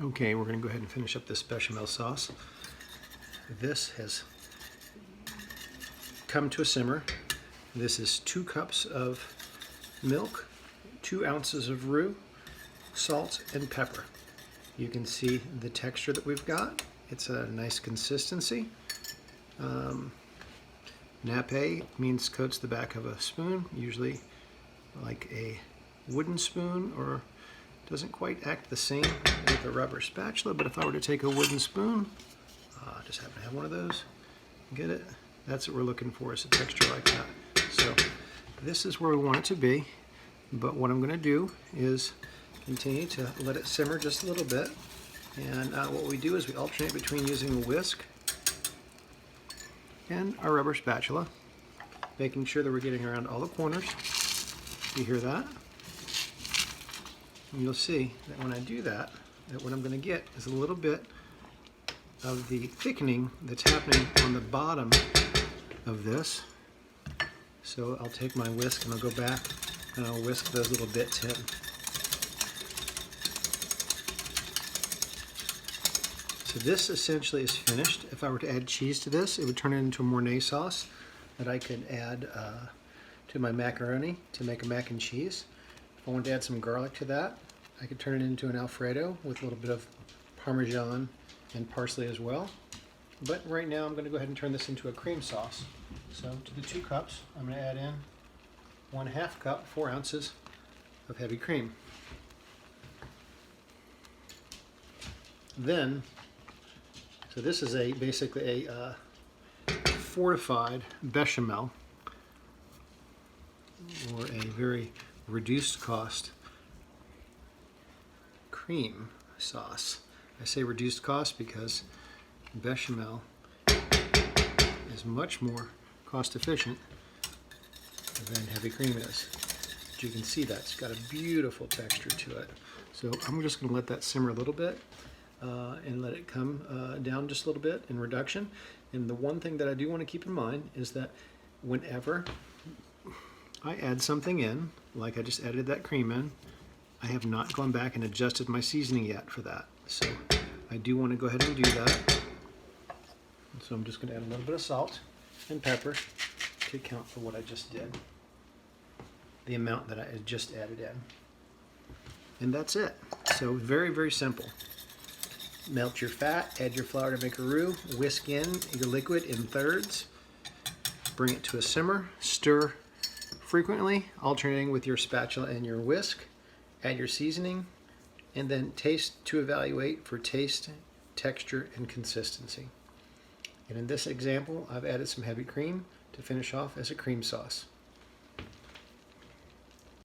Okay, we're going to go ahead and finish up this bechamel sauce. This has come to a simmer. This is 2 cups of milk, 2 ounces of roux, salt, and pepper. You can see the texture that we've got. It's a nice consistency. Nappe means coats the back of a spoon, usually like a wooden spoon, or doesn't quite act the same with a rubber spatula, but if I were to take a wooden spoon, just happen to have one of those, get it? That's what we're looking for, is a texture like that. So this is where we want it to be, but what I'm going to do is continue to let it simmer just a little bit, and what we do is we alternate between using a whisk and our rubber spatula, making sure that we're getting around all the corners. You hear that? And you'll see that when I do that, what I'm going to get is a little bit of the thickening that's happening on the bottom of this. So I'll take my whisk and I'll go back and I'll whisk those little bits in. So this essentially is finished. If I were to add cheese to this, it would turn it into a Mornay sauce that I could add to my macaroni to make a mac and cheese. If I wanted to add some garlic to that, I could turn it into an Alfredo with a little bit of Parmesan and parsley as well. But right now I'm going to go ahead and turn this into a cream sauce. So to the 2 cups, I'm going to add in 1/2 cup, 4 ounces of heavy cream. Then, so this is basically a fortified bechamel, or a very reduced cost cream sauce. I say reduced cost because bechamel is much more cost efficient than heavy cream is. But you can see that it's got a beautiful texture to it. So I'm just going to let that simmer a little bit and let it come down just a little bit in reduction. And the one thing that I do want to keep in mind is that whenever I add something in, like I just added that cream in, I have not gone back and adjusted my seasoning yet for that. So I do want to go ahead and do that. So I'm just going to add a little bit of salt and pepper to account for what I just did, the amount that I just added in. And that's it. So very, very simple. Melt your fat, add your flour to make a roux, whisk in your liquid in thirds, bring it to a simmer, stir frequently, alternating with your spatula and your whisk, add your seasoning, and then taste to evaluate for taste, texture, and consistency. And in this example, I've added some heavy cream to finish off as a cream sauce.